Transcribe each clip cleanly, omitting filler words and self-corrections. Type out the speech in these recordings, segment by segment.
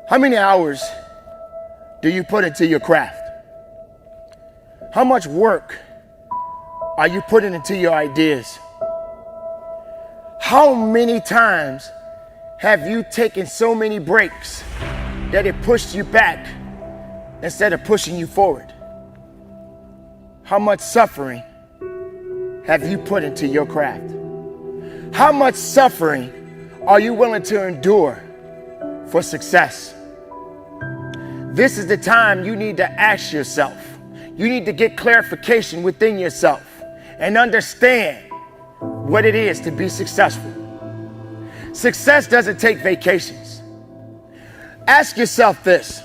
How many hours do you put into your craft? How much work are you putting into your ideas? How many times have you taken so many breaks that it pushed you back instead of pushing you forward? How much suffering have you put into your craft? How much suffering are you willing to endure for success? This is the time you need to ask yourself. You need to get clarification within yourself and understand what it is to be successful. Success doesn't take vacations. Ask yourself this: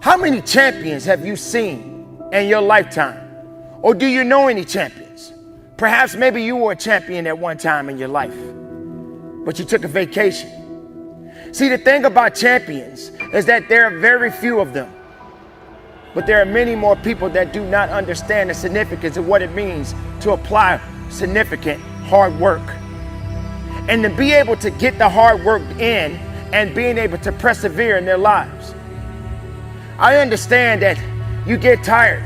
how many champions have you seen in your lifetime? Or do you know any champions? Perhaps maybe you were a champion at one time in your life, but you took a vacation. See, the thing about champions is that there are very few of them, but there are many more people that do not understand the significance of what it means to apply significant hard work. And to be able to get the hard work in and being able to persevere in their lives. I understand that you get tired.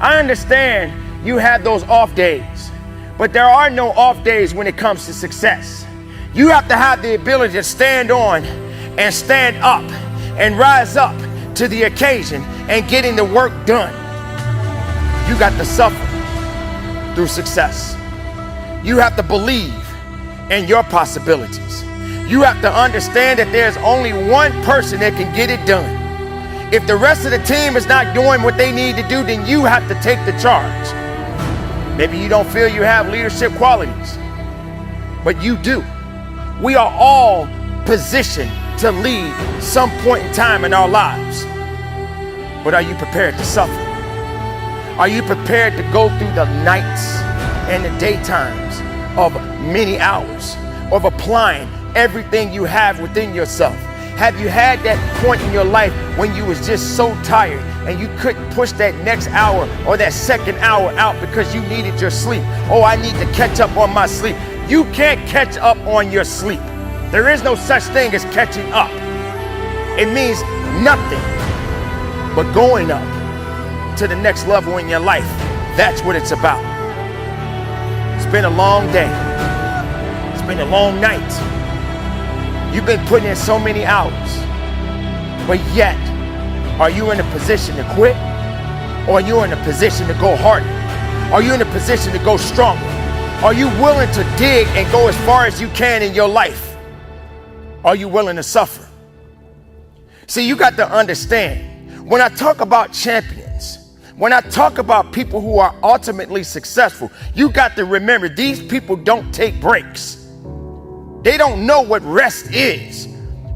I understand you have those off days, but there are no off days when it comes to success. You have to have the ability to stand on and stand up and rise up to the occasion and getting the work done. You got to suffer through success. You have to believe in your possibilities. You have to understand that there's only one person that can get it done. If the rest of the team is not doing what they need to do, then you have to take the charge. Maybe you don't feel you have leadership qualities, but you do. We are all positioned to lead some point in time in our lives. But are you prepared to suffer? Are you prepared to go through the nights and the daytimes of many hours of applying everything you have within yourself? Have you had that point in your life when you was just so tired and you couldn't push that next hour or that second hour out because you needed your sleep? Oh, I need to catch up on my sleep. You can't catch up on your sleep. There is no such thing as catching up. It means nothing but going up to the next level in your life. That's what it's about. It's been a long day. It's been a long night. You've been putting in so many hours, but yet, are you in a position to quit? Or are you in a position to go harder? Are you in a position to go stronger? Are you willing to dig and go as far as you can in your life? Are you willing to suffer? See, you got to understand, when I talk about champions, when I talk about people who are ultimately successful, you got to remember these people don't take breaks. They don't know what rest is.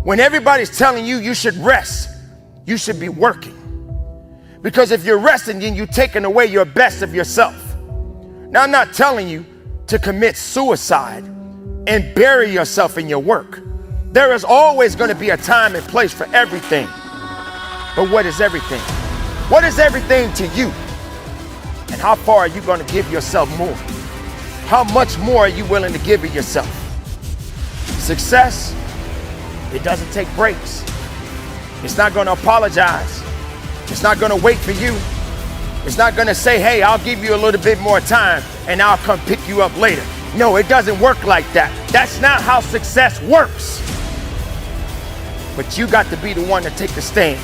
When everybody's telling you you should rest, you should be working. Because if you're resting, then you're taking away your best of yourself. Now, I'm not telling you to commit suicide and bury yourself in your work. There is always going to be a time and place for everything. But what is everything? What is everything to you? And how far are you going to give yourself more? How much more are you willing to give of yourself? Success, it doesn't take breaks. It's not going to apologize. It's not going to wait for you. It's not going to say, hey, I'll give you a little bit more time and I'll come pick you up later. No, it doesn't work like that. That's not how success works. But you got to be the one to take the stand.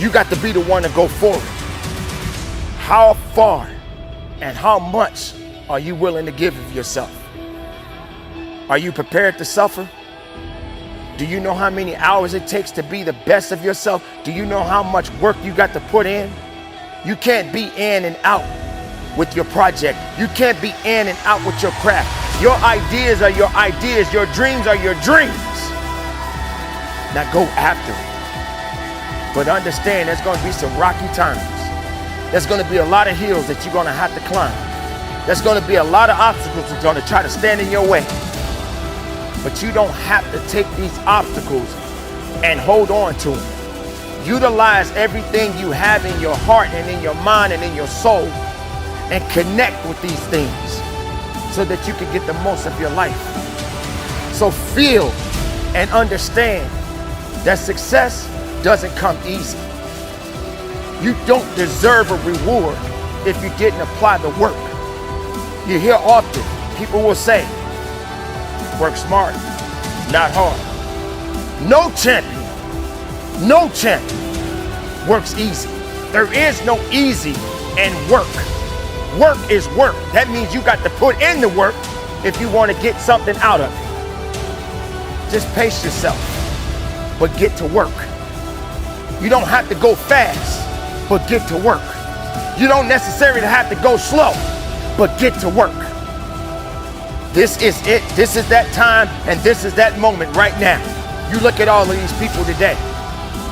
You got to be the one to go forward. How far and how much are you willing to give of yourself? Are you prepared to suffer? Do you know how many hours it takes to be the best of yourself? Do you know how much work you got to put in? You can't be in and out with your project. You can't be in and out with your craft. Your ideas are your ideas. Your dreams are your dreams. Now go after it. But understand there's going to be some rocky times. There's going to be a lot of hills that you're going to have to climb. There's going to be a lot of obstacles that are going to try to stand in your way. But you don't have to take these obstacles and hold on to them. Utilize everything you have in your heart and in your mind and in your soul and connect with these things so that you can get the most of your life. So feel and understand that success doesn't come easy. You don't deserve a reward if you didn't apply the work. You hear often, people will say, work smart, not hard. No champion works easy. There is no easy in work. Work is work. That means you got to put in the work if you want to get something out of it. Just pace yourself, but get to work. You don't have to go fast, but get to work. You don't necessarily have to go slow, but get to work. This is it. This is that time, and this is that moment right now. You look at all of these people today.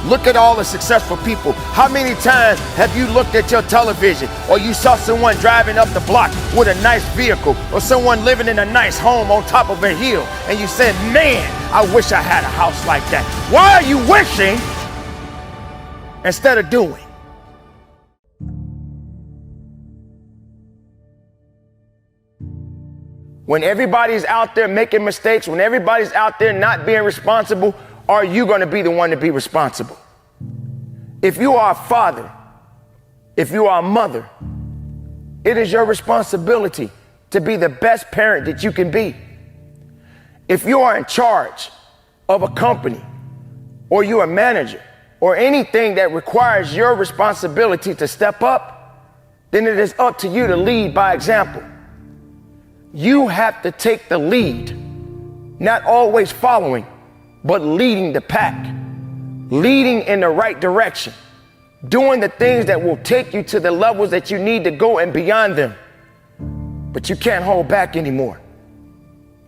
Look at all the successful people. How many times have you looked at your television or you saw someone driving up the block with a nice vehicle or someone living in a nice home on top of a hill and you said, man, I wish I had a house like that. Why are you wishing instead of doing? When everybody's out there making mistakes, when everybody's out there not being responsible, are you going to be the one to be responsible? If you are a father, if you are a mother, it is your responsibility to be the best parent that you can be. If you are in charge of a company, or you're a manager, or anything that requires your responsibility to step up, then it is up to you to lead by example. You have to take the lead, not always following, but leading the pack, leading in the right direction, doing the things that will take you to the levels that you need to go and beyond them. But you can't hold back anymore.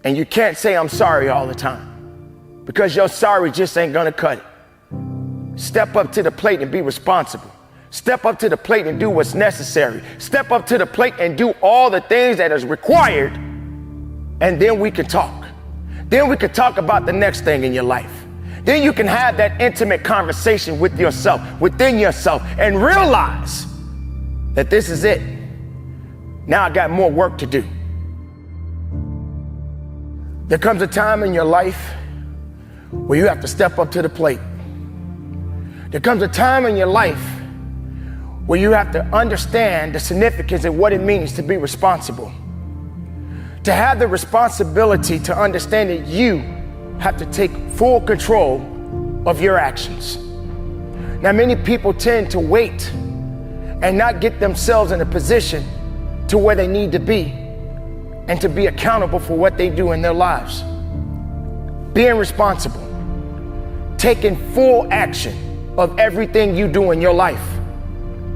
And you can't say, I'm sorry all the time, because your sorry just ain't gonna cut it. Step up to the plate and be responsible. Step up to the plate and do what's necessary. Step up to the plate and do all the things that is required, and then we can talk. Then we could talk about the next thing in your life. Then you can have that intimate conversation with yourself, within yourself, and realize that this is it. Now I got more work to do. There comes a time in your life where you have to step up to the plate. There comes a time in your life where you have to understand the significance of what it means to be responsible. To have the responsibility to understand that you have to take full control of your actions. Now, many people tend to wait and not get themselves in a position to where they need to be and to be accountable for what they do in their lives. Being responsible, taking full action of everything you do in your life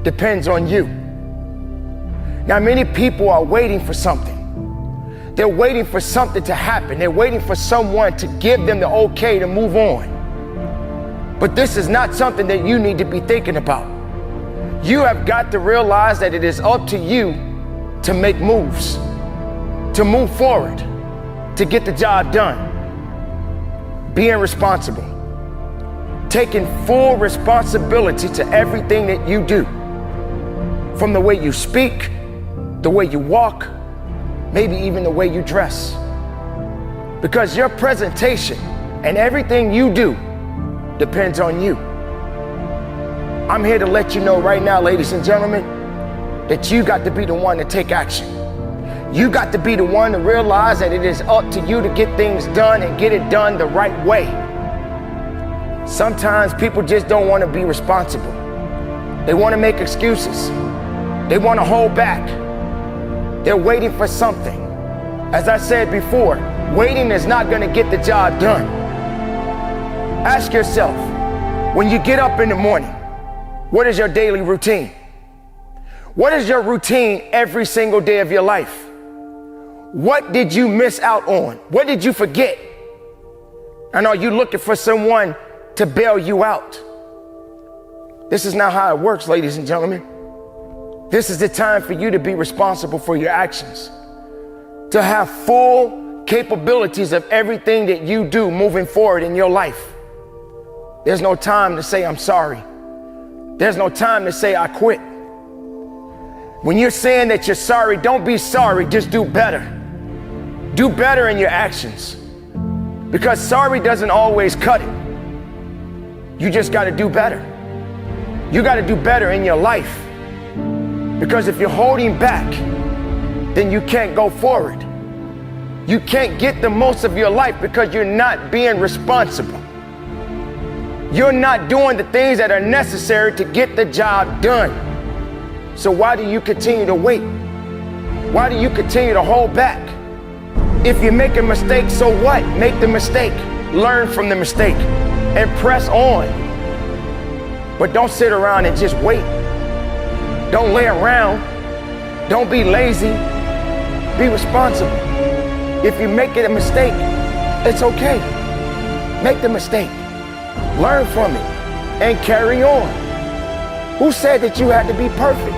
depends on you. Now, many people are waiting for something. They're waiting for something to happen. They're waiting for someone to give them the okay to move on. But this is not something that you need to be thinking about. You have got to realize that it is up to you to make moves, to move forward, to get the job done. Being responsible, taking full responsibility to everything that you do, from the way you speak, the way you walk, maybe even the way you dress. Because your presentation and everything you do depends on you. I'm here to let you know right now, ladies and gentlemen, that you got to be the one to take action. You got to be the one to realize that it is up to you to get things done and get it done the right way. Sometimes people just don't want to be responsible. They want to make excuses. They want to hold back. They're waiting for something. As I said before, waiting is not going to get the job done. Ask yourself, when you get up in the morning, what is your daily routine? What is your routine every single day of your life? What did you miss out on? What did you forget? And are you looking for someone to bail you out? This is not how it works, ladies and gentlemen. This is the time for you to be responsible for your actions, to have full capabilities of everything that you do moving forward in your life. There's no time to say, I'm sorry. There's no time to say, I quit. When you're saying that you're sorry, don't be sorry, just do better. Do better in your actions, because sorry doesn't always cut it. You just got to do better. You got to do better in your life. Because if you're holding back, then you can't go forward. You can't get the most of your life because you're not being responsible. You're not doing the things that are necessary to get the job done. So why do you continue to wait? Why do you continue to hold back? If you make a mistake, so what? Make the mistake. Learn from the mistake and press on. But don't sit around and just wait. Don't lay around. Don't be lazy. Be responsible. If you make it a mistake, it's okay. Make the mistake. Learn from it and carry on. Who said that you had to be perfect?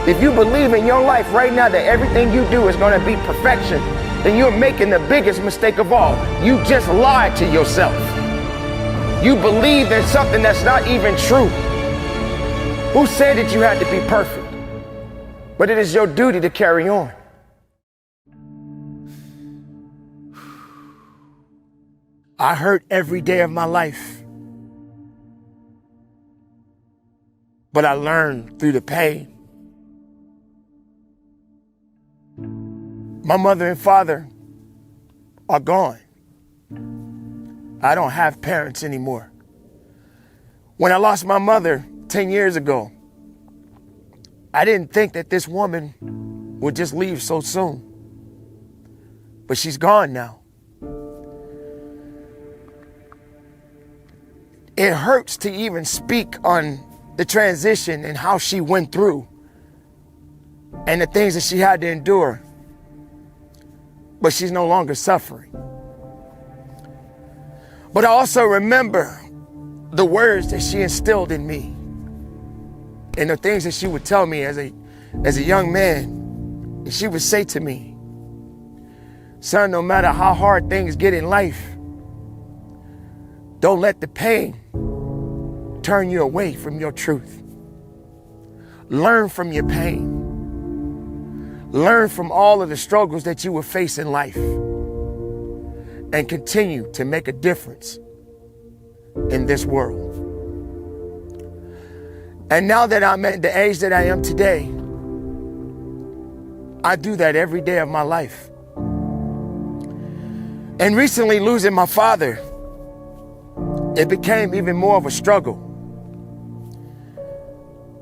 If you believe in your life right now that everything you do is going to be perfection, then you're making the biggest mistake of all. You just lied to yourself. You believe in something that's not even true. Who said that you had to be perfect? But it is your duty to carry on. I hurt every day of my life, but I learned through the pain. My mother and father are gone. I don't have parents anymore. When I lost my mother 10 years ago, I didn't think that this woman would just leave so soon. But she's gone now. It hurts to even speak on the transition and how she went through and the things that she had to endure. But she's no longer suffering. But I also remember the words that she instilled in me and the things that she would tell me as a young man. And she would say to me, son, no matter how hard things get in life, don't let the pain turn you away from your truth. Learn from your pain. Learn from all of the struggles that you will face in life and continue to make a difference in this world. And now that I'm at the age that I am today, I do that every day of my life. And recently losing my father, it became even more of a struggle.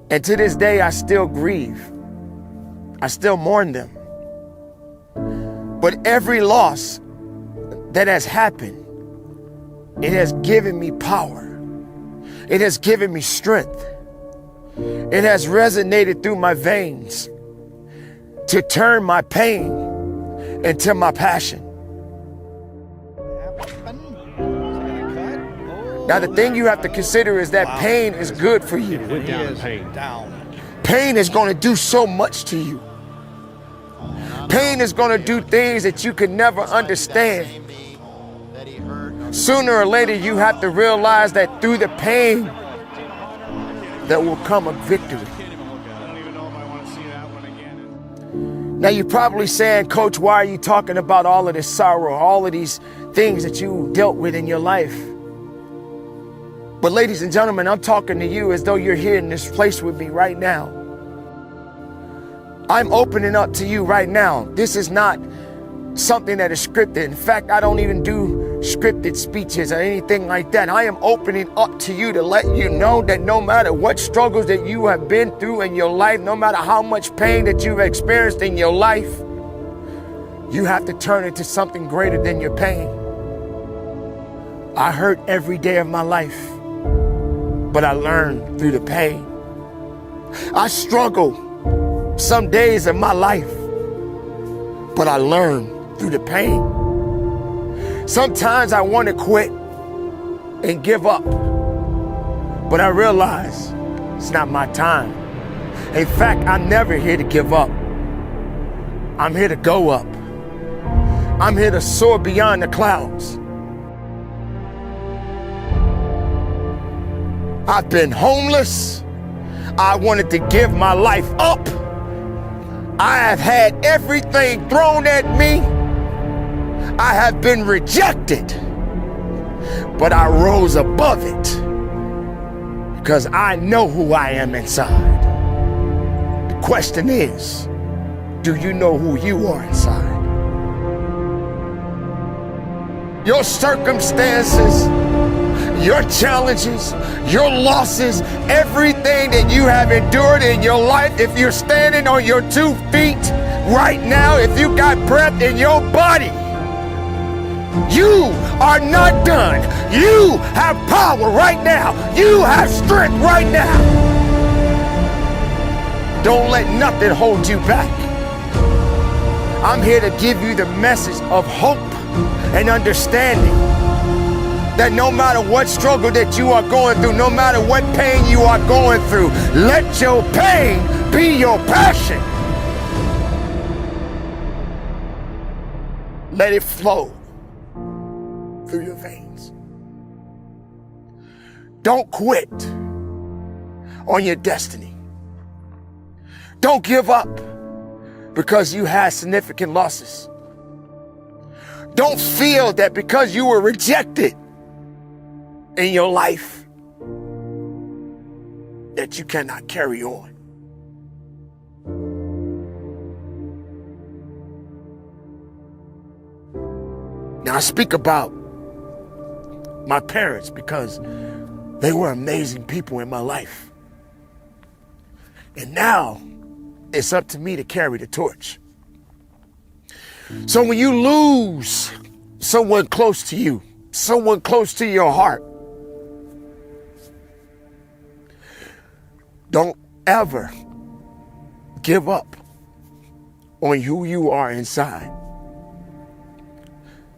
And to this day, I still grieve. I still mourn them. But every loss that has happened, it has given me power. It has given me strength. It has resonated through my veins to turn my pain into my passion. Now, the thing you have to consider is that pain is good for you. Pain is going to do so much to you. Pain is going to do things that you could never understand. Sooner or later, you have to realize that through the pain, there will come a victory. Now, you're probably saying, Coach, why are you talking about all of this sorrow, all of these things that you dealt with in your life? But ladies and gentlemen, I'm talking to you as though you're here in this place with me right now. I'm opening up to you right now. This is not something that is scripted. In fact, I don't even do scripted speeches or anything like that. I am opening up to you to let you know that no matter what struggles that you have been through in your life, no matter how much pain that you've experienced in your life, you have to turn it to something greater than your pain. I hurt every day of my life, but I learned through the pain. I struggle some days of my life, but I learned through the pain. Sometimes I want to quit and give up, but I realize it's not my time. In fact, I'm never here to give up. I'm here to go up. I'm here to soar beyond the clouds. I've been homeless. I wanted to give my life up. I have had everything thrown at me. I have been rejected, but I rose above it. because I know who I am inside. The question is, do you know who you are inside? Your circumstances, your challenges, your losses, everything that you have endured in your life, if you're standing on your 2 feet right now, if you got breath in your body, you are not done. You have power right now. You have strength right now. Don't let nothing hold you back. I'm here to give you the message of hope and understanding that no matter what struggle that you are going through, no matter what pain you are going through, let your pain be your passion. Let it flow through your veins. Don't quit on your destiny. Don't give up because you had significant losses. Don't feel that because you were rejected in your life that you cannot carry on. Now I speak about my parents because they were amazing people in my life. And now it's up to me to carry the torch. So when you lose someone close to you, someone close to your heart, don't ever give up on who you are inside,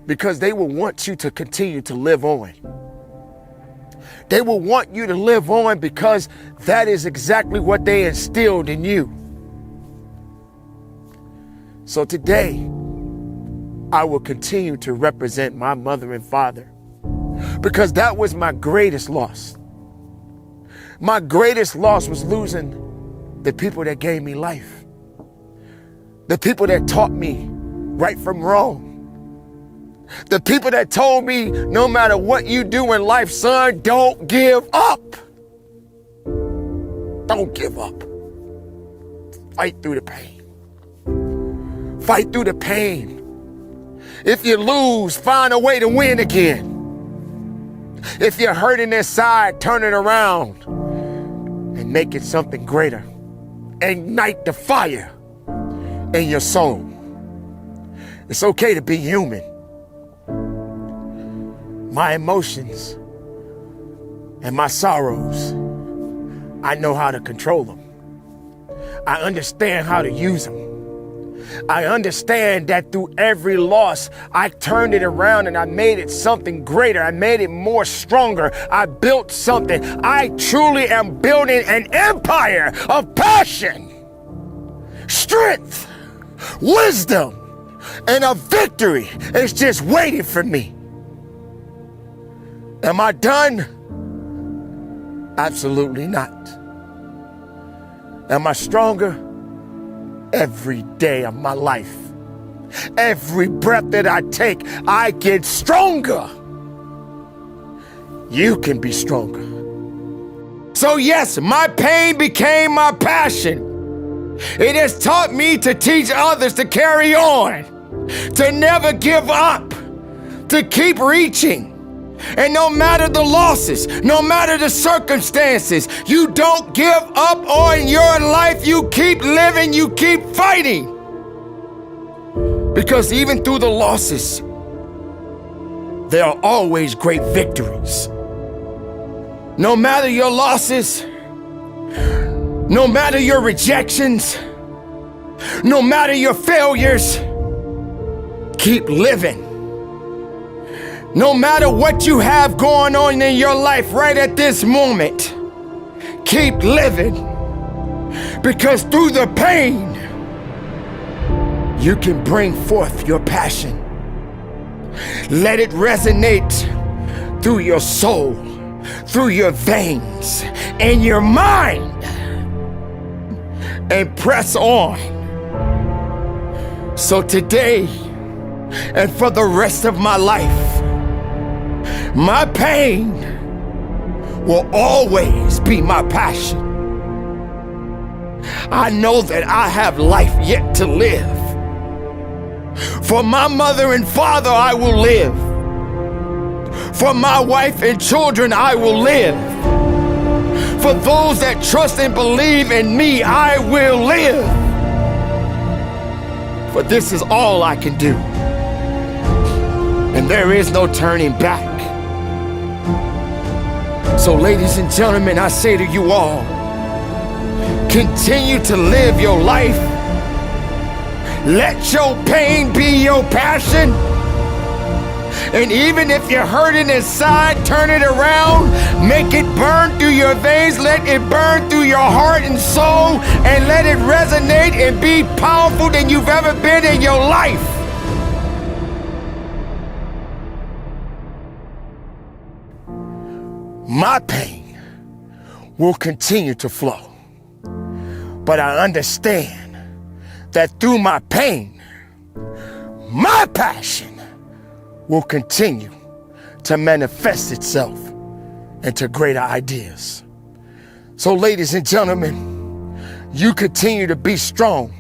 because they will want you to continue to live on. They will want you to live on because that is exactly what they instilled in you. So today, I will continue to represent my mother and father because that was my greatest loss. My greatest loss was losing the people that gave me life. The people that taught me right from wrong. The people that told me no matter what you do in life, son, don't give up. Don't give up. Fight through the pain. Fight through the pain. If you lose, find a way to win again. If you're hurting inside, turn it around and make it something greater. Ignite the fire in your soul. It's okay to be human. My emotions and my sorrows, I know how to control them. I understand how to use them. I understand that through every loss, I turned it around and I made it something greater. I made it more stronger. I built something. I truly am building an empire of passion, strength, wisdom, and a victory. It's just waiting for me. Am I done? Absolutely not. Am I stronger? Every day of my life. Every breath that I take, I get stronger. You can be stronger. So yes, my pain became my passion. It has taught me to teach others to carry on, to never give up, to keep reaching. And no matter the losses, no matter the circumstances, you don't give up on your life. You keep living, you keep fighting. Because even through the losses, there are always great victories. No matter your losses, no matter your rejections, no matter your failures, keep living. No matter what you have going on in your life right at this moment, keep living. Because through the pain, you can bring forth your passion. Let it resonate through your soul, through your veins, and your mind. And press on. So today, and for the rest of my life, my pain will always be my passion. I know that I have life yet to live. For my mother and father, I will live. For my wife and children, I will live. For those that trust and believe in me, I will live. For this is all I can do. And there is no turning back. So ladies and gentlemen, I say to you all, continue to live your life. Let your pain be your passion. And even if you're hurting inside, turn it around. Make it burn through your veins. Let it burn through your heart and soul. And let it resonate and be powerful than you've ever been in your life. My pain will continue to flow. But I understand that through my pain, my passion will continue to manifest itself into greater ideas. So ladies and gentlemen, you continue to be strong.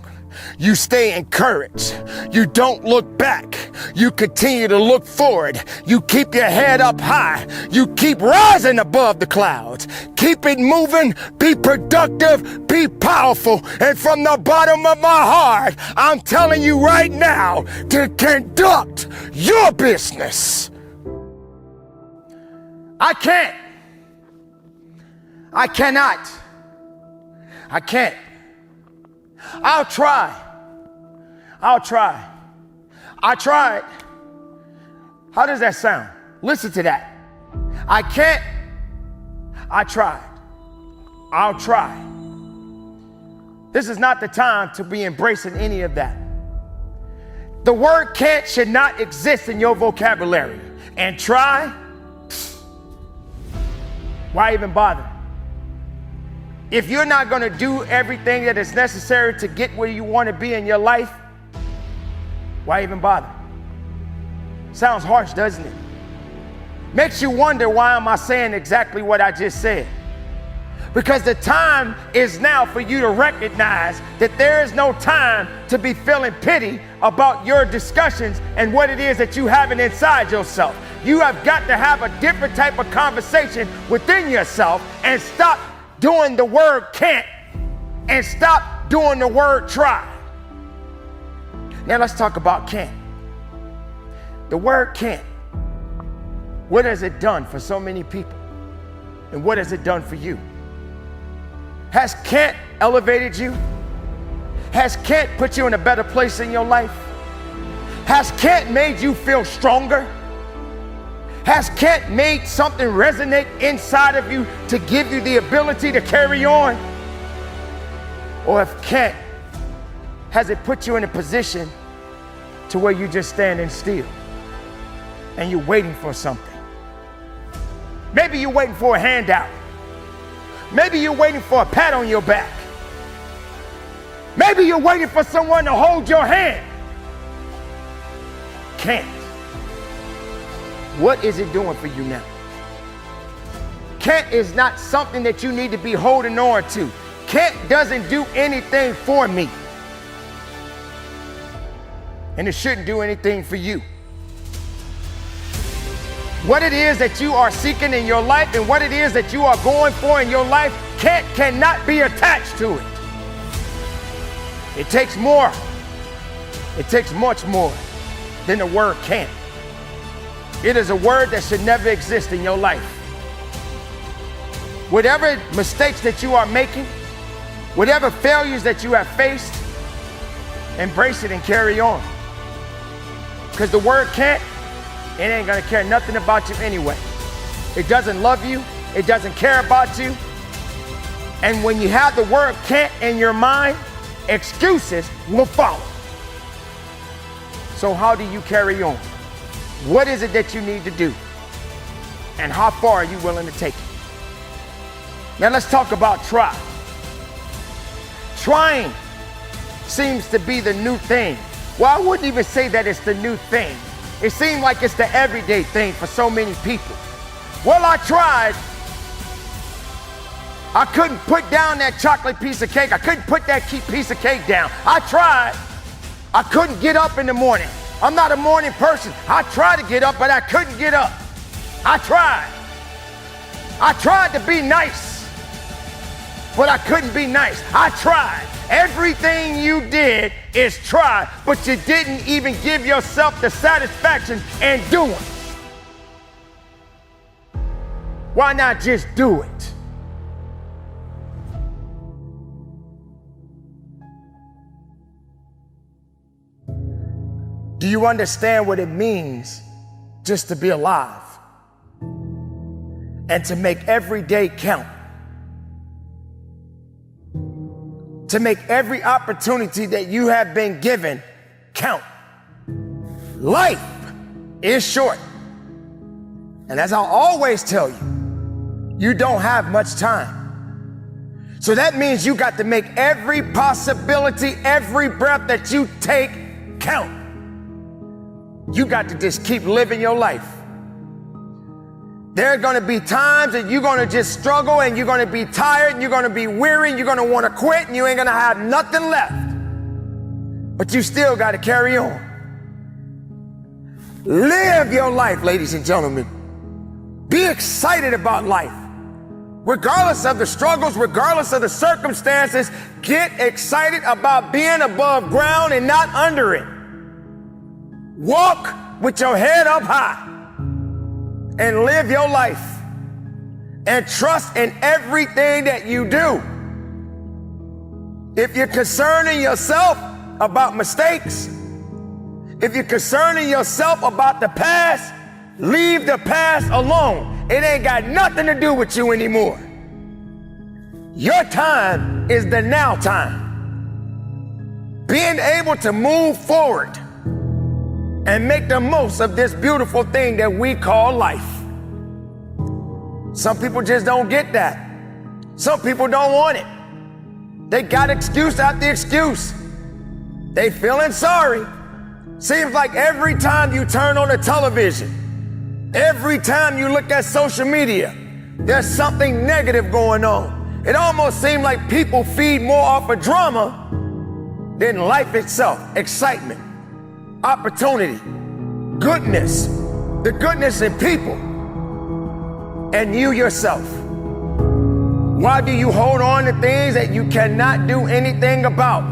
You stay encouraged. You don't look back. You continue to look forward. You keep your head up high. You keep rising above the clouds. Keep it moving. Be productive. Be powerful. And from the bottom of my heart, I'm telling you right now to conduct your business. I can't. I cannot. I can't. I'll try. I tried. How does that sound? Listen to that. I can't. I tried. I'll try. This is not the time to be embracing any of that. The word can't should not exist in your vocabulary. And try? Why even bother? If you're not going to do everything that is necessary to get where you want to be in your life, why even bother? Sounds harsh, doesn't it? Makes you wonder, why am I saying exactly what I just said? Because the time is now for you to recognize that there is no time to be feeling pity about your discussions and what it is that you have inside yourself. You have got to have a different type of conversation within yourself and stop doing the word can't and stop doing the word try. Now let's talk about can't. The word can't. What has it done for so many people? And what has it done for you? Has can't elevated you? Has can't put you in a better place in your life? Has can't made you feel stronger? Has can't made something resonate inside of you to give you the ability to carry on? Or if can't, has it put you in a position to where you're just standing still and you're waiting for something? Maybe you're waiting for a handout. Maybe you're waiting for a pat on your back. Maybe you're waiting for someone to hold your hand. Can't. What is it doing for you now? Can't is not something that you need to be holding on to. Can't doesn't do anything for me. And it shouldn't do anything for you. What it is that you are seeking in your life and what it is that you are going for in your life, cannot be attached to it. It takes more. It takes much more than the word can't. It is a word that should never exist in your life. Whatever mistakes that you are making, whatever failures that you have faced, embrace it and carry on. Because the word can't, it ain't gonna care nothing about you anyway. It doesn't love you, it doesn't care about you. And when you have the word can't in your mind, excuses will follow. So how do you carry on? What is it that you need to do? And how far are you willing to take it? Now let's talk about try. Trying seems to be the new thing. Well, I wouldn't even say that it's the new thing. It seems like it's the everyday thing for so many people. Well, I tried, I couldn't put down that chocolate piece of cake. I couldn't put that piece of cake down. I tried. I couldn't get up in the morning. I'm not a morning person. I tried to get up, but I couldn't get up. I tried. I tried to be nice, but I couldn't be nice. I tried. Everything you did is try, but you didn't even give yourself the satisfaction in doing. Why not just do it? Do you understand what it means just to be alive and to make every day count? To make every opportunity that you have been given count. Life is short. And as I always tell you, you don't have much time. So that means you got to make every possibility, every breath that you take count. You got to just keep living your life. There are going to be times that you're going to just struggle and you're going to be tired and you're going to be weary and you're going to want to quit and you ain't going to have nothing left. But you still got to carry on. Live your life, ladies and gentlemen. Be excited about life. Regardless of the struggles, regardless of the circumstances, get excited about being above ground and not under it. Walk with your head up high and live your life and trust in everything that you do. If you're concerning yourself about mistakes, if you're concerning yourself about the past, leave the past alone. It ain't got nothing to do with you anymore. Your time is the now time. Being able to move forward and make the most of this beautiful thing that we call life. Some people just don't get that. Some people don't want it. They got excuse after excuse. They feeling sorry. Seems like every time you turn on the television, every time you look at social media, there's something negative going on. It almost seems like people feed more off of drama than life itself. Excitement, opportunity, goodness, the goodness in people, and you yourself. Why do you hold on to things that you cannot do anything about?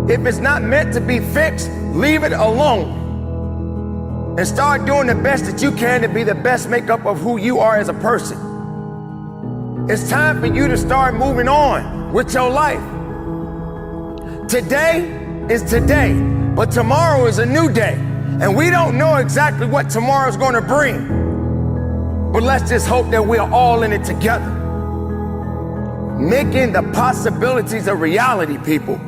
If it's not meant to be fixed, leave it alone and start doing the best that you can to be the best makeup of who you are as a person. It's time for you to start moving on with your life. Today is today, but tomorrow is a new day, and we don't know exactly what tomorrow is going to bring. But let's just hope that we're all in it together. Making the possibilities a reality, people.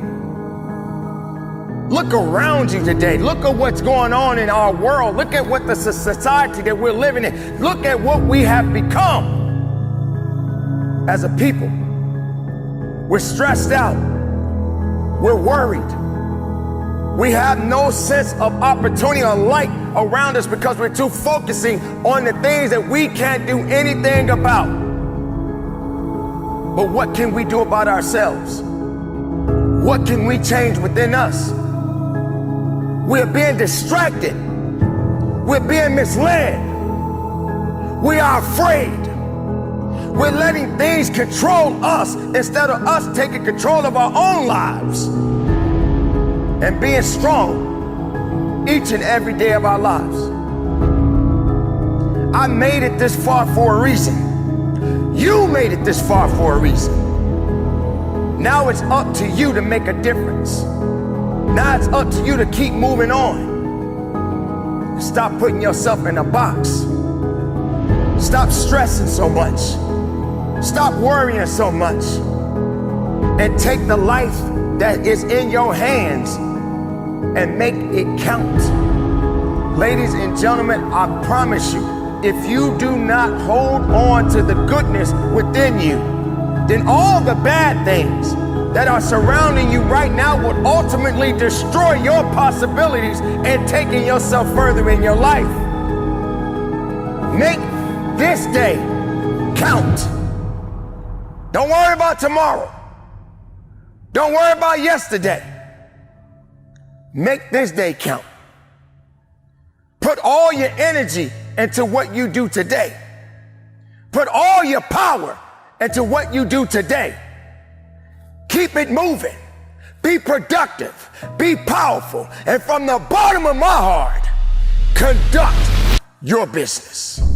Look around you today. Look at what's going on in our world. Look at what the society that we're living in. Look at what we have become as a people. We're stressed out. We're worried. We have no sense of opportunity or light around us because we're too focusing on the things that we can't do anything about. But what can we do about ourselves? What can we change within us? We're being distracted. We're being misled. We are afraid. We're letting things control us instead of us taking control of our own lives and being strong each and every day of our lives. I made it this far for a reason. You made it this far for a reason. Now it's up to you to make a difference. Now it's up to you to keep moving on. Stop putting yourself in a box. Stop stressing so much. Stop worrying so much. And take the life that is in your hands and make it count. Ladies and gentlemen, I promise you, if you do not hold on to the goodness within you, then all the bad things that are surrounding you right now will ultimately destroy your possibilities and taking yourself further in your life. Make this day count. Don't worry about tomorrow. Don't worry about yesterday. Make this day count. Put all your energy into what you do today. Put all your power into what you do today. Keep it moving. Be productive. Be powerful. And from the bottom of my heart, conduct your business.